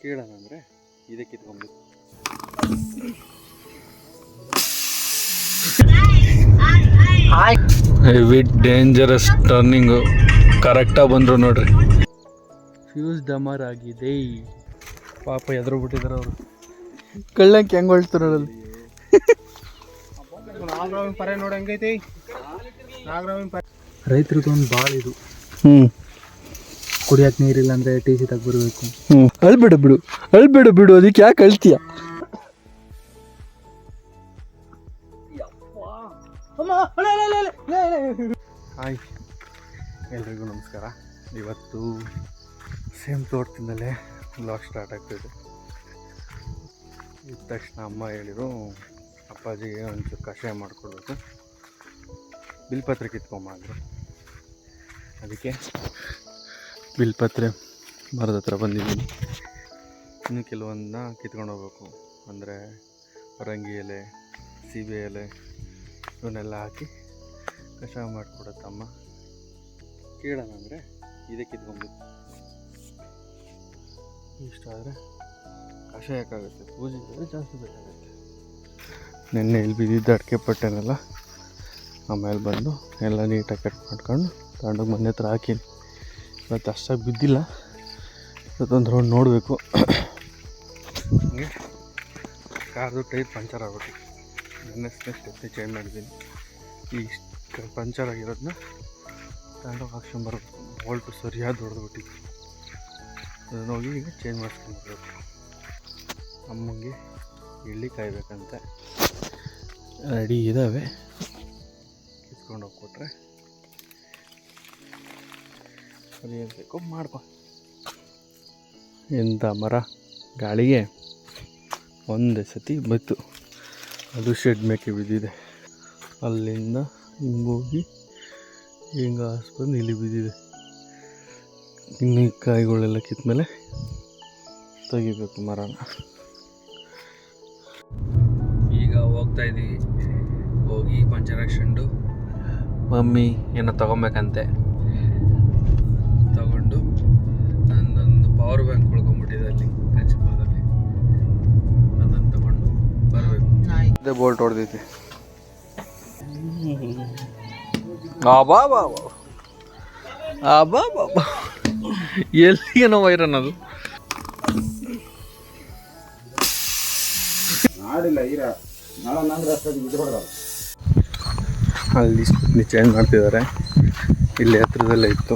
ಕೇಳೋಣ ಅಂದರೆ ಇದಕ್ಕೆ ಕಿತ್ಕೊಂಡ್ಬಿಟ್ಟು ಹೆವಿ ಡೇಂಜರಸ್ ಟರ್ನಿಂಗು ಕರೆಕ್ಟಾಗಿ ಬಂದರು ನೋಡ್ರಿ. ಫ್ಯೂಸ್ ಡಮರ್ ಆಗಿದೆ. ಪಾಪ ಎದುರು ಬಿಟ್ಟಿದ್ದಾರೆ ಅವರು. ಕಳ್ಳಂಗೆ ಹೆಂಗೆ ಹೊಳ್ತಾರೆ ನೋಡಲ್ಲಿ. ಪರ ನೋಡಿ ಹೆಂಗೈತಿ ರೈತರಿಗೊಂದು ಭಾಳ ಇದು. ಕುಡಿಯಕ್ಕೆ ನೀರಿಲ್ಲ ಅಂದರೆ ಟಿ ಸಿ ತಗೊಬರ್ಬೇಕು. ಅಳ್ಬೇಡ ಬಿಡು ಅದಕ್ಕೆ ಯಾಕೆ ಅಳ್ತೀಯ? ಹಾಯ್ ಎಲ್ರಿಗೂ ನಮಸ್ಕಾರ. ಇವತ್ತು ಸೇಮ್ ತೋಟದಿಂದಲೇ ವ್ಲಾಗ್ ಸ್ಟಾರ್ಟ್ ಆಗ್ತಿದೆ. ಇದ್ದ ತಕ್ಷಣ ಅಮ್ಮ ಹೇಳಿದ್ರು ಅಪ್ಪಾಜಿಗೆ ಒಂಚೂರು ಕಷಾಯ ಮಾಡಿಕೊಡ್ಬೇಕು, ಬಿಲ್ಪತ್ರೆ ಕಿತ್ಕೊಂಬಂದರು. ಅದಕ್ಕೆ ಬಿಲ್ಪತ್ರೆ ಮರದ ಹತ್ರ ಬಂದಿದ್ದೀನಿ. ಇನ್ನು ಕೆಲವೊಂದನ್ನ ಕಿತ್ಕೊಂಡು ಹೋಗ್ಬೇಕು. ಅಂದರೆ ಪರಂಗಿ ಎಲೆ, ಸೀಬೆ ಎಲೆ ಇವನ್ನೆಲ್ಲ ಹಾಕಿ ಕಷಾಯ ಮಾಡಿಕೊಡುತ್ತಮ್ಮ. ಕೇಳೋಣ ಅಂದರೆ ಇದೇ ಕಿತ್ಕೊಂಡ್ಬಿಟ್ಟು ಇಷ್ಟ ಆದರೆ ಕಷಾಯಕ್ಕಾಗುತ್ತೆ, ಪೂಜೆಗೆ ಜಾಸ್ತಿ ಬೇಕಾಗುತ್ತೆ. ನೆನ್ನೆ ಇಲ್ಲಿ ಬಿದ್ದಿದ್ದ ಅಡಿಕೆ ಪಟ್ಟೆನೆಲ್ಲ ಆಮೇಲೆ ಬಂದು ಎಲ್ಲ ನೀಟಾಗಿ ಕಟ್ ಮಾಡ್ಕೊಂಡು ತಗೊಂಡೋಗಿ ಮನೆ ಹತ್ರ ಹಾಕೀನಿ. ಇವತ್ತು ಅಷ್ಟಾಗಿ ಬಿದ್ದಿಲ್ಲ, ಇವತ್ತೊಂದು ರೌಂಡ್ ನೋಡಬೇಕು. ಹಂಗೆ ಕಾರ್ದು ಟೈರ್ ಪಂಚರ್ ಆಗ್ಬಿಟ್ಟು ನೆನ್ನೆ ಸ್ಟೆಪ್ನಿ ಚೇಂಜ್ ಮಾಡಿದ್ದೀನಿ. ಈ ಪಂಚರ್ ಆಗಿರೋದನ್ನ ತಗೊಂಡೋಗಿ ಹಾಕ್ಸ್ಕೊಂಬರ್ಬೇಕು. ವೋಲ್ಟು ಸರಿಯಾಗಿ ಹೊಡೆದ್ಬಿಟ್ಟಿತ್ತು, ಅದನ್ನ ಹೋಗಿ ಈಗ ಚೇಂಜ್ ಮಾಡಿಸ್ಕೊಂಬರ್ಬೇಕು. ಅಮ್ಮಂಗೆ ಎಳ್ಳಿ ಕಾಯ್ಬೇಕಂತೆ ರೆಡಿ ಇದ್ದಾವೆ, ಕಿತ್ಕೊಂಡು ಹೋಗ್ಕೊಟ್ರೆ ಅದು ಏನು ಬೇಕೋ ಮಾಡ್ಕೊ. ಎಂಥ ಮರ ಗಾಳಿಗೆ ಒಂದೇ ಸತಿ ಬತ್ತು, ಅದು ಶೆಡ್ ಮೇಕೆ ಬಿದ್ದಿದೆ. ಅಲ್ಲಿಂದ ಹಿಂಗೋಗಿ ಹಿಂಗೆ ಹಾಸ್ಬಂದು ಇಲ್ಲಿ ಬಿದ್ದಿದೆ. ಇನ್ನು ಈ ಕಾಯಿಗಳೆಲ್ಲ ಕಿತ್ಮೇಲೆ ತೆಗಿಬೇಕು ಮರನ. ಈಗ ಹೋಗ್ತಾ ಇದ್ದೀವಿ, ಹೋಗಿ ಪಂಚರ್ ಹಾಕ್ಸ್ಕೊಂಡು ಮಮ್ಮಿ ಏನೋ ತೊಗೊಬೇಕಂತೆ, ತಗೊಂಡು ನನ್ನೊಂದು ಪವರ್ ಬ್ಯಾಂಕ್ ಉಳ್ಕೊಂಡ್ಬಿಟ್ಟಿದೆ ಅಲ್ಲಿ ಕಂಚಿಪುರದಲ್ಲಿ, ಅದನ್ನು ತಗೊಂಡು ಬರಬೇಕು. ಅದೇ ಬೋಲ್ಟ್ ಹೊಡೆದೈತಿ. ಎಲ್ಲಿಗೇನೋ ವೈರನ್ ಅದು. ಅಲ್ಲಿ ಸ್ಕೂಟ್ನಿ ಚೇಂಜ್ ಮಾಡ್ತಿದ್ದಾರೆ. ಇಲ್ಲಿ ಹತ್ರದಲ್ಲೇ ಇತ್ತು,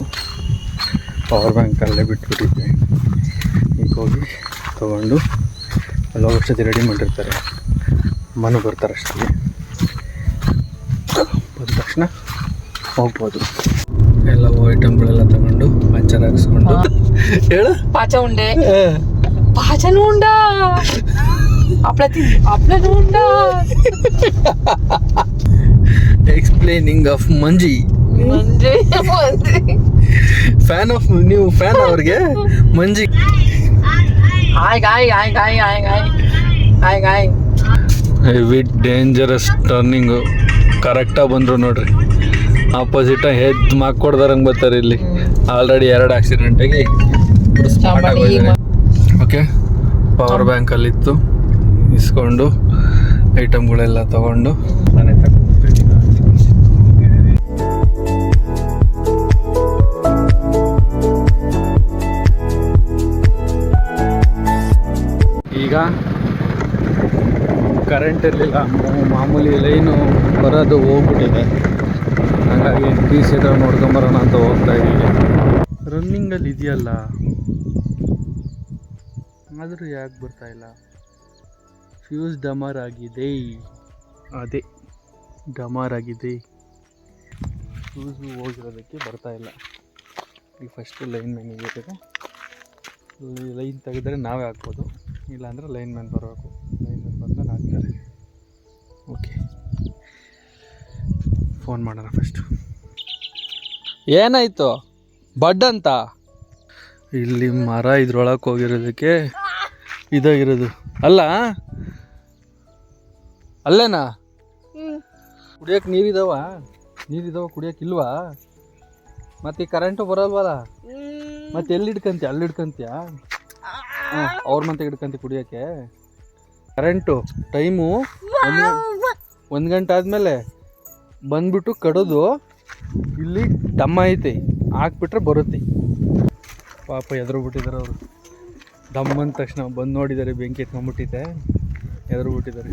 ಪವರ್ ಬ್ಯಾಂಕ್ ಅಲ್ಲೇ ಬಿಟ್ಬಿಟ್ಟಿದ್ದೆ. ಈಗ ಹೋಗಿ ತೊಗೊಂಡು ಅಲ್ಲಿ ಹೋಗೋಷ್ಟೊತ್ತಿ ರೆಡಿ ಮಾಡಿರ್ತಾರೆ. ಮನೆ ಬರ್ತಾರೆ ಅಷ್ಟೇ, ಬಂದ ತಕ್ಷಣ ಹೋಗ್ಬೋದು. ಎಲ್ಲ ಐಟಮ್ಗಳೆಲ್ಲ ತಗೊಂಡು ಪಂಚರ್ ಹಾಕ್ಸ್ಕೊಂಡು ಹೇಳು ಪಾಚ ಉಂಡೆ ಪಾಚನು ಉಂಡ ಅಪ್ಲದ ಉಂಡ ಎಕ್ಸ್ಪ್ಲೇನಿಂಗ್ ಆಫ್ ಮಂಜಿ ಫ್ಯಾನ್ ಆಫ್ ನೀವು ಫ್ಯಾನ್ ಅವ್ರಿಗೆ ಮಂಜಿ. ಹಾಯ್ ಗಾಯ್ ಗಾಯ್ ಗಾಯ್ ಗಾಯ್ ಗಾಯ್ ಗಾಯ್ ಗಾಯ್ ಹೆವಿ ಡೇಂಜರಸ್ ಟರ್ನಿಂಗು ಕರೆಕ್ಟಾಗಿ ಬಂದರು ನೋಡ್ರಿ. ಆಪೋಸಿಟ ಹೆದ್ ಮಾಕೊಡ್ದಾರಂಗೆ ಬರ್ತಾರೆ. ಇಲ್ಲಿ ಆಲ್ರೆಡಿ 2 ಆಕ್ಸಿಡೆಂಟಾಗಿ ಓಕೆ. ಪವರ್ ಬ್ಯಾಂಕಲ್ಲಿತ್ತು, ಇಸ್ಕೊಂಡು ಐಟಮ್ಗಳೆಲ್ಲ ತೊಗೊಂಡು ಮನೆ ತಗೊಂಡು ಈಗ ಕರೆಂಟ್ ಇರಲಿಲ್ಲ, ಮಾಮೂಲಿ ಲೈನು ಬರೋದು ಹೋಗ್ಬಿಟ್ಟಿದೆ. ಹಾಗಾಗಿ ಟಿ ಸಿ ನೋಡ್ಕೊಂಬರೋಣ ಅಂತ ಹೋಗ್ತಾ ಇದ್ದೀವಿ. ರನ್ನಿಂಗಲ್ಲಿ ಇದೆಯಲ್ಲ, ಆದರೂ ಯಾಕೆ ಬರ್ತಾಯಿಲ್ಲ? ಫ್ಯೂಸ್ ಡಮರ್ ಆಗಿದೆ, ಅದೇ ಡಮರ್ ಆಗಿದೆ. ಫ್ಯೂಸು ಹೋಗಿರೋದಕ್ಕೆ ಬರ್ತಾಯಿಲ್ಲ. ಈಗ ಫಸ್ಟು ಲೈನ್ ಮ್ಯಾನ್ ಇರುತ್ತೆ, ಲೈನ್ ತೆಗೆದ್ರೆ ನಾವೇ ಹಾಕ್ಬೋದು, ಇಲ್ಲಾಂದರೆ ಲೈನ್ ಮ್ಯಾನ್ ಬರಬೇಕು. ಲೈನ್ ಮ್ಯಾನ್ ಬಂದ್ಮೇಲೆ ಹಾಕ್ತಾರೆ. ಓಕೆ, ಫೋನ್ ಮಾಡೋಣ ಫಸ್ಟು. ಏನಾಯಿತು ಬಡ್ ಅಂತ? ಇಲ್ಲಿ ಮರ ಇದ್ರೊಳಗೆ ಹೋಗಿರೋದಕ್ಕೆ ಇದಾಗಿರೋದು ಅಲ್ಲ. ಅಲ್ಲೇನಾ ಕುಡಿಯೋಕೆ ನೀರಿದಾವ ಕುಡಿಯೋಕ್ಕಿಲ್ವಾ? ಮತ್ತು ಈ ಕರೆಂಟು ಬರಲ್ವಲ್ಲ, ಮತ್ತೆ ಎಲ್ಲಿ ಇಡ್ಕಂತೀಯ? ಅಲ್ಲಿ ಇಡ್ಕಂತೀಯ? ಅವ್ರ ಮಂತೆ ಹಿಡ್ಕಂತ ಕುಡಿಯೋಕ್ಕೆ ಕರೆಂಟು ಟೈಮು 1 ಗಂಟೆ ಆದಮೇಲೆ ಬಂದ್ಬಿಟ್ಟು ಕಡೋದು ಇಲ್ಲಿ ದಮ್ಮ ಐತೆ ಹಾಕ್ಬಿಟ್ರೆ ಬರುತ್ತೆ. ಪಾಪ ಎದುರು ಬಿಟ್ಟಿದ್ದಾರೆ ಅವರು. ದಮ್ ಅಂದ ತಕ್ಷಣ ಬಂದು ನೋಡಿದ್ದಾರೆ, ಬೆಂಕಿ ಎತ್ಕೊಂಡ್ಬಿಟ್ಟಿದೆ, ಎದುರು ಬಿಟ್ಟಿದ್ದಾರೆ.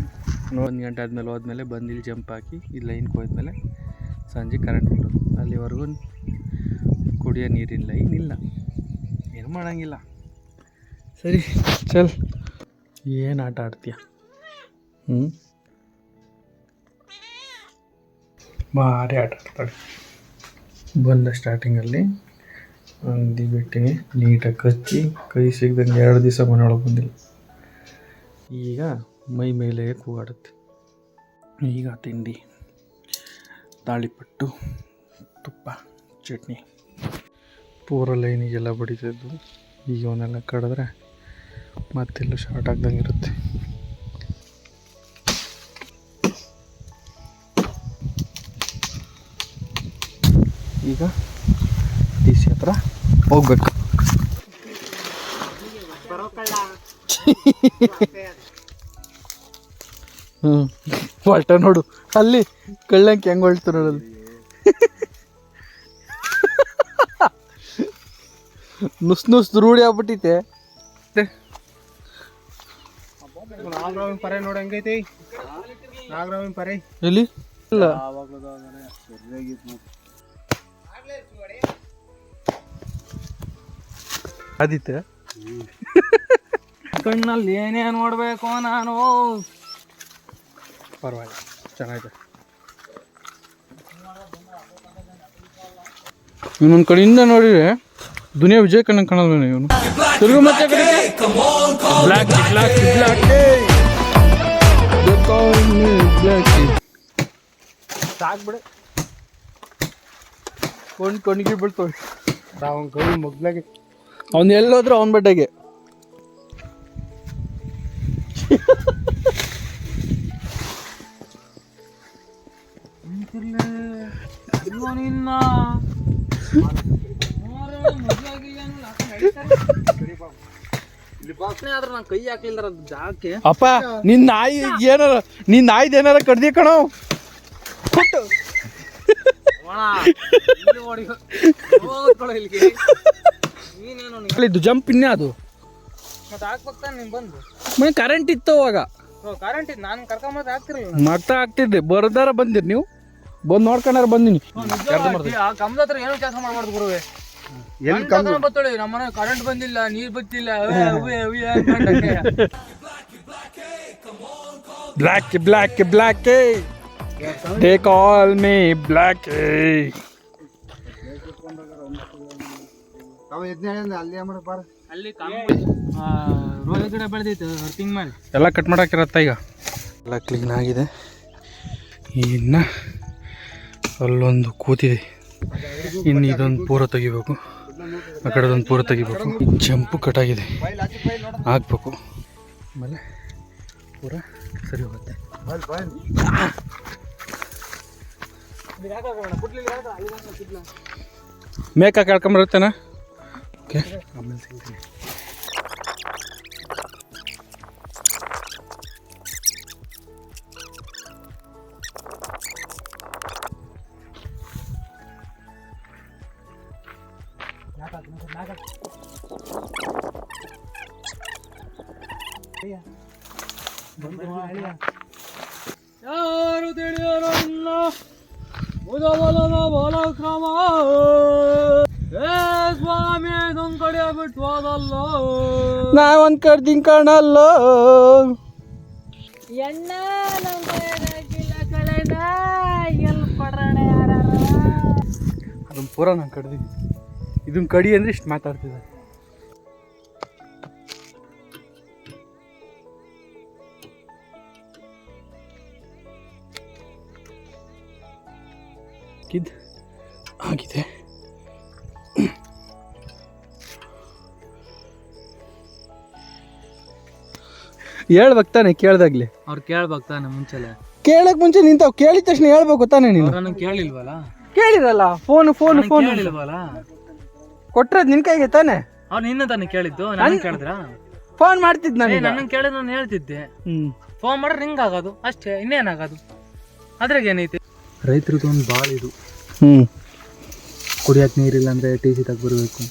1 ಗಂಟೆ ಆದಮೇಲೆ ಹೋದ್ಮೇಲೆ ಬಂದು ಇಲ್ಲಿ ಜಂಪ್ ಹಾಕಿ ಇಲ್ಲಿ ಲೈನ್ಗೆ ಹೋದ್ಮೇಲೆ ಸಂಜೆ ಕರೆಂಟ್ ಬಿಡೋದು. ಅಲ್ಲಿವರೆಗೂ ಕುಡಿಯೋ ನೀರಿನ ಲೈನ್ ಇಲ್ಲ, ಏನು ಮಾಡೋಂಗಿಲ್ಲ. ಸರಿ ಚಲ್, ಏನು ಆಟ ಆಡ್ತೀಯ? ಭಾರಿ ಆಟ ಆಡ್ತಾಳೆ. ಬಂದ ಸ್ಟಾರ್ಟಿಂಗಲ್ಲಿ ಹಂದಿ ಬಿಟ್ಟಿನಿ, ನೀಟಾಗಿ ಕಚ್ಚಿ ಕೈ ಸಿಗ್ದಂಗೆ 2 ದಿವಸ ಮನೆಯೊಳಗೆ ಬಂದಿಲ್ಲ. ಈಗ ಮೈ ಮೇಲೆ ಕೂಗಾಡುತ್ತೆ. ಈಗ ತಿಂಡಿ, ತಾಳಿಪಟ್ಟು, ತುಪ್ಪ, ಚಟ್ನಿ ಪೂರ ಲೈನಿಗೆಲ್ಲ ಬಡಿತಿದ್ದು. ಈಗ ಅವನ್ನೆಲ್ಲ ಕಡಿದ್ರೆ ಮತ್ತೆಲ್ಲೂ ಶಾರ್ಟ್ ಆಗ್ದಂಗೆ ಇರುತ್ತೆ. ಈಗ ಡಿ ಸಿ ಹತ್ರ ಹೋಗ್ಬೇಕು. ಹೊಲ್ಟ ನೋಡು ಅಲ್ಲಿ ಕಳ್ಳಂಕೆ ಹೆಂಗೆ ಹೊಳ್ತು ನೋಡಲ್ಲಿ. ನುಸ್ ರೂಢಿ ಆಗ್ಬಿಟ್ಟೈತೆ. ನಾಗರಾವಿನ ಪರೆ ನೋಡಿ ಹೆಂಗೈತಿ ನಾಗರಾವಿನ ಪರೆ ಎಲ್ಲಿ ಇಲ್ಲ ಆದಿತ್ಯ ಕಣ್ಣಲ್ಲಿ ಏನೇನು ನೋಡ್ಬೇಕು ನಾನು. ಪರವಾಗಿಲ್ಲ, ಚೆನ್ನಾಗಿದೆ. ಇವನೊಂದು ಕಡೆಯಿಂದ ನೋಡಿದ್ರೆ ದುನಿಯಾ ವಿಜಯ್ ಕಣ್ಣಂಗೆ ಕಾಣಲ್ಲ ಇವನು. ತಿರುಗು ಮತ್ತೆ ಬ್ಲ್ಯಾಕ್ ಬ್ಲ್ಯಾಕ್ ಸಾಕ್ಬಿಡ ಕೊಣಿಗೆ ಬೀಳ್ತವೆ. ಅವನ ಕೈ ಮಗ್ಲಾಗೆ ಅವ್ನು ಎಲ್ಲೋದ್ರು ಅವನ ಬಡ್ಡೆಗೆ. ಕೈ ಹಾಕ್ಲಿಲ್ಲ ಜಾಕೆ. ಅಪ್ಪ ನಿನ್ ನಾಯಿ ಏನಾರ ನಿನ್ ನಾಯಿದ್ ಏನಾರ ಕಡ್ದಿ ಕಣೋ. ಇದು ಜಂಪ್ ಇನ್ನೇ ಅದು ಮನೆ ಕರೆಂಟ್ ಇತ್ತು ಅವಾಗ. ಕರೆಂಟ್ ಇತ್ತು, ನಾನು ಕರ್ಕೊಂಬಂದು ಹಾಕ್ತಿರಲ್ಲ. ಮಟ್ಟ ಆಗ್ತಿದ್ದೆ ಬರ್ದಾರ ಬಂದಿರಿ ನೀವು ಬಂದು ನೋಡ್ಕೊಂಡಾರ ಬಂದಿನಿ. ಕಮ್ಮದ ಹತ್ರ ಏನು ಕೆಲಸ ಮಾಡ್ಬಾರ್ದು ಗುರುವೆ. ಬತ್ತಳಿ ನಮ್ಮನೆ ಕರೆಂಟ್ ಬಂದಿಲ್ಲ, ನೀರ್ ಬತ್ತಿಲ್ಲ. Black black black they call me black. ಅಲ್ಲಿ ರೋಜಾ ಗಿಡ ಬೆಳೆದೈತೆ ಹರ್ತಿಂಗ್ ಮಾಡಿ ಎಲ್ಲ ಕಟ್ ಮಾಡಾಕಿರತ್ತ. ಈಗ ಎಲ್ಲ ಕ್ಲೀನ್ ಆಗಿದೆ. ಇನ್ನು ಅಲ್ಲೊಂದು ಕೂತಿದೆ, ಇನ್ನು ಇದೊಂದು ಪೂರ ತೆಗಿಬೇಕು, ಆ ಕಡೆದೊಂದು ಪೂರ ತೆಗಿಬೇಕು. ಜಂಪು ಕಟ್ಟಾಗಿದೆ, ಹಾಕ್ಬೇಕು, ಆಮೇಲೆ ಪೂರ ಸರಿ ಹೋಗುತ್ತೆ. ಮೇಕ ಕೇಳ್ಕೊಂಬರುತ್ತೇನಾ? ಓಕೆ, ಆಮೇಲೆ ಸಿಗ್ತೀನಿ. ಯಾರು ತಿಳಿಯೋರಲ್ಲ ಬುಧಬಲನ ಬಲಕ್ರಮ ಸ್ವಾಮಿ ಇದೊಂದು ಕಡೆ ಬಿಟ್ಟು ಹೋದಲ್ಲ ನಾವೊಂದು ಕಡ್ದಿಂಗ್ ಕಾಣಲ್ಲ ಎಣ್ಣ ನಮ್ಮ ಕಳೆದ ಎಲ್ಲಿ ಕೊಡ್ರಣ ಯಾರ ಅದನ್ನು ಪೂರ ನಾನು ಕಡ್ದಿದ್ದೀನಿ. ಇದನ್ನ ಕಡಿ ಅಂದರೆ ಇಷ್ಟು ಮಾತಾಡ್ತಿದ್ದೆ. ಆಗಿದೆ. ಹೇಳ್ಬೇಕು ತಾನೆ ಕೇಳ್ದಾಗ್ಲಿ. ಅವ್ರು ಕೇಳ್ಬೇಕು ತಾನೆ ಮುಂಚೆಲೆ. ಕೇಳಕ್ ಮುಂಚೆ ನಿಂತಾವ್, ಕೇಳಿದ ತಕ್ಷಣ ಹೇಳ್ಬೇಕು ತಾನೆ. ನೀನು ನನಗೆ ಕೇಳಿಲ್ವಲ್ಲ. ಕೇಳಿರಲ್ಲ, ಫೋನ್ ಹೇಳಿಲ್ವಲ್ಲ. ಕೊಟ್ರೆ ನಿನ್ ಕೈಗೆ ತಾನೆ. ಅವ್ನು ನಿನ್ನ ತಾನೇ ಕೇಳಿದ್ದು, ನಾನು ಕೇಳಿದ್ರ? ಫೋನ್ ಮಾಡ್ತಿದ್ ನಾನು. ನನ್ನ ಕೇಳಿದ್ರೆ ನಾನು ಹೇಳ್ತಿದ್ದೆ. ಫೋನ್ ಮಾಡ್ರೆ ರಿಂಗ್ ಆಗೋದು ಅಷ್ಟೇ, ಇನ್ನೇನಾಗೋದು? ಅದ್ರಾಗ ಏನೈತಿ? ರೈತರದ್ದು ಒಂದು ಭಾಳ ಇದು. ಕುಡಿಯಕ್ಕೆ ನೀರಿಲ್ಲ ಅಂದರೆ ಟಿ ಸಿ ತಗೊಬರ್ಬೇಕು.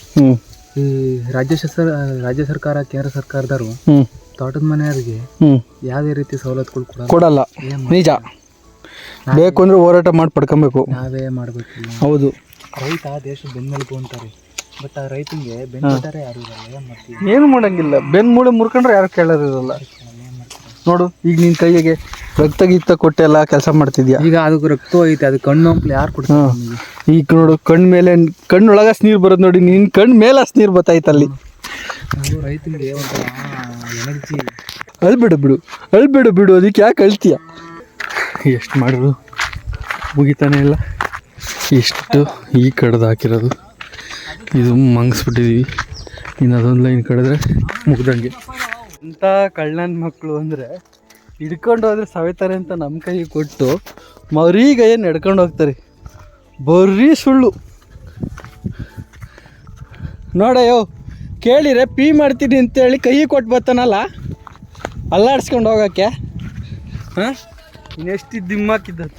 ಈ ರಾಜ್ಯ ಸರ್ಕಾರ ಕೇಂದ್ರ ಸರ್ಕಾರದವರು ತೋಟದ ಮನೆಯವರಿಗೆ ಯಾವುದೇ ರೀತಿ ಸವಲತ್ತುಗಳು ಕೊಡಲ್ಲ. ನಿಜ, ಬೇಕು ಅಂದ್ರೆ ಹೋರಾಟ ಮಾಡಿ ಪಡ್ಕೊಬೇಕು. ನಾವೇ ಮಾಡಬೇಕು. ಹೌದು, ರೈತ ದೇಶದ ಬೆನ್ನೆಲುಬು ಅಂತಾರೆ. ಬಟ್ ಆ ರೈತನಿಗೆ ಬೆನ್ನಿದ್ದಾರೆ ಯಾರು ಇರಲ್ಲ. ಏನು ಮಾಡ್ತೀವಿ? ಏನು ಮಾಡಂಗಿಲ್ಲ. ಮೂಳೆ ಮುರ್ಕೊಂಡ್ರೆ ಯಾರು ಕೇಳೋದಿರಲ್ಲ. ನೋಡು, ಈಗ ನಿನ್ನ ಕೈಗೆ ರಕ್ತ ಗೀತ ಕೊಟ್ಟೆಲ್ಲ ಕೆಲಸ ಮಾಡ್ತಿದ್ಯಾ. ಈಗ ಅದಕ್ಕೆ ರಕ್ತ ಹೋಯ್ತು, ಅದು ಕಣ್ಣು ಹಂಪ್ಲು ಯಾರು ಕೊಡ್ತಾರೆ? ಈಗ ನೋಡು, ಕಣ್ಣೊಳಗ ನೀರು ಬರೋದು ನೋಡಿ, ನಿನ್ನ ಕಣ್ಣು ಮೇಲೆ ನೀರು ಬತ್ತಾಯ್ತಲ್ಲಿ. ರೈತನಿಗೆ ಒಂಥರ ಎನರ್ಜಿ. ಅಳ್ಬೇಡ ಬಿಡು, ಅದಕ್ಕೆ ಯಾಕೆ ಅಳ್ತೀಯ? ಎಷ್ಟು ಮಾಡಿದ್ರು ಮುಗಿತಾನೆ ಇಲ್ಲ. ಎಷ್ಟು ಈ ಕಡ್ದು ಹಾಕಿರೋದು, ಇದು ಮಂಗಿಸ್ಬಿಟ್ಟಿದ್ದೀವಿ. ಇನ್ನು ಅದೊಂದು ಲೈನ್ ಕಡಿದ್ರೆ ಮುಗ್ದಂಗೆ. ಇಂಥ ಕಳ್ಳನ ಮಕ್ಕಳು ಅಂದರೆ ಹಿಡ್ಕೊಂಡು ಹೋದ್ರೆ ಸವೆತಾರೆ ಅಂತ ನಮ್ಮ ಕೈಗೆ ಕೊಟ್ಟು ಮರೀಗೈ ನಡ್ಕೊಂಡು ಹೋಗ್ತಾರೆ. ಬರೀ ಸುಳ್ಳು. ನೋಡಯ್ಯೋ, ಕೇಳಿರೆ ಪಿ ಮಾಡ್ತೀನಿ ಅಂತೇಳಿ ಕೈ ಕೊಟ್ಟು ಬರ್ತಾನಲ್ಲ, ಅಲ್ಲಾಡ್ಸ್ಕೊಂಡು ಹೋಗೋಕ್ಕೆ. ಹಾಂ, ಇನ್ನೆಷ್ಟು ದಿಮ್ಮಾಕಿದ್ದಂತ.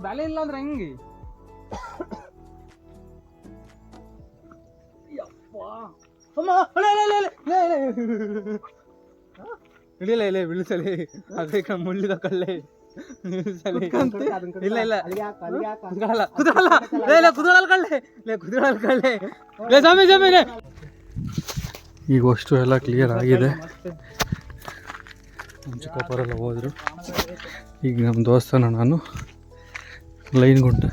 ಬೆಲೆ ಇಲ್ಲ ಅಂದ್ರೆ ಹೆಂಗೆ? ಇಳಿಲ್ಲ ಬೀಳ್ಸಲಿ, ಅದಕ್ಕೆ ಮುಳ್ಳಿದ ಕಳ್ಳೆ. ಇಲ್ಲ ಈಗ ಅಷ್ಟು ಎಲ್ಲ ಕ್ಲಿಯರ್ ಆಗಿದೆ. ಚಿಕ್ಕಪ್ಪರೆಲ್ಲ ಹೋದ್ರು. ಈಗ ನಮ್ಮ ದೋಸ್ತನ ನಾನು ಲೈನ್ ಗುಂಟು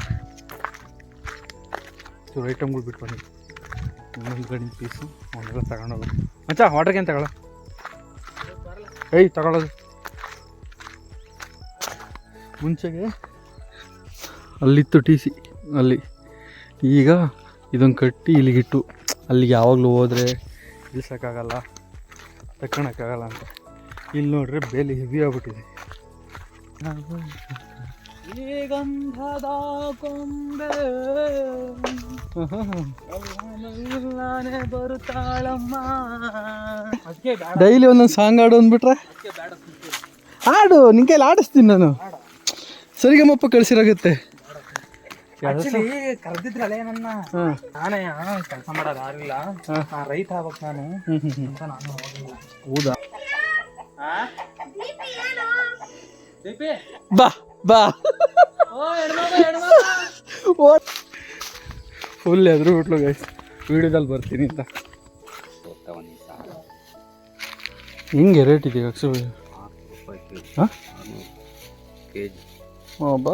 ಐಟಮ್ಗಳು ಬಿಟ್ಟು ಬಂದಿದ್ದೆ. ಇನ್ನೊಂದು ಗಡಿ ಪೀಸು ಅವನ್ನೆಲ್ಲ ತಗೊಂಡೋಗೋದು. ಮಚ್ಚ ವಾಟರ್ ಕ್ಯಾನ್ ತಗೊಳ. ತಗೊಳ್ಳೋದು ಮುಂಚೆಗೆ ಅಲ್ಲಿತ್ತು ಟಿ ಸಿ ಅಲ್ಲಿ. ಈಗ ಇದೊಂದು ಕಟ್ಟಿ ಇಲ್ಲಿಗಿಟ್ಟು, ಅಲ್ಲಿಗೆ ಯಾವಾಗಲೂ ಹೋದರೆ ಇಳಿಸೋಕ್ಕಾಗಲ್ಲ, ತಗೊಳಕ್ಕಾಗಲ್ಲ ಅಂತ. ಇಲ್ಲಿ ನೋಡ್ರೆ ಬೇಲಿ ಹೆವಿ ಆಗ್ಬಿಟ್ಟಿದೆ. ಗಂಧದ ಕೊಂಬೆ ಬರುತ್ತಾಳಮ್ಮ. ಡೈಲಿ ಒಂದೊಂದು ಸಾಂಗ್ ಆಡು ಅಂದ್ಬಿಟ್ರೆ ಆಡು, ನಿನ್ ಕೈಲಿ ಆಡಿಸ್ತೀನಿ ನಾನು. ಸರಿಗಮ್ಮಪ್ಪ ಕಳ್ಸಿರಾಗುತ್ತೆ. ಕರೆದಿದ್ರಲ್ಲೇ ನನ್ನ, ನಾನೇ ಕೆಲಸ ಮಾಡೋದು ಯಾರಿಲ್ಲ, ರೈತ ಆಗ್ಬೇಕು ನಾನು ಅಂತ ನಾನು. ಹೌದಾ? ಬಾ ಫುಲ್ ಎದ್ರು ಬಿಟ್ಲು ಗೈಸ್, ವಿಡಿಯೋದಲ್ಲಿ ಬರ್ತೀನಿ ಅಂತ. ಹಿಂಗೆ ರೇಟ್ ಇದೆಯಾ ಅಕ್ಷು? ಹಾಂ, ಬಾ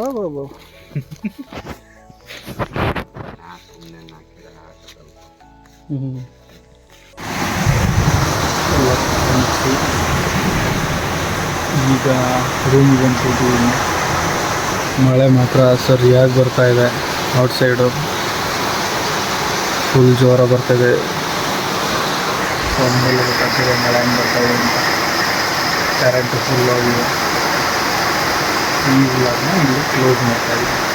ಈಗ ರೂಮಿಗೆ ಬಂದ್ಬಿಟ್ಟಿದ್ದೀನಿ. ಮಳೆ ಮಾತ್ರ ಸರಿಯಾಗಿ ಬರ್ತಾಯಿದೆ. ಔಟ್ಸೈಡು ಫುಲ್ ಜೋರ ಬರ್ತಾಯಿದೆ. ಒಂದೆಲ್ಲ ಗೊತ್ತಾಗ್ತಿದೆ ಮಳೆ ಹೆಂಗೆ ಬರ್ತಾಯಿದೆ ಅಂತ. ಕರೆಂಟು ಫುಲ್ ಹೋಗಿದೆ. ಈ ವ್ಲಾಗ್ನ ಇಲ್ಲಿ ಕ್ಲೋಸ್ ಮಾಡ್ತಾಯಿದ್ದೀನಿ.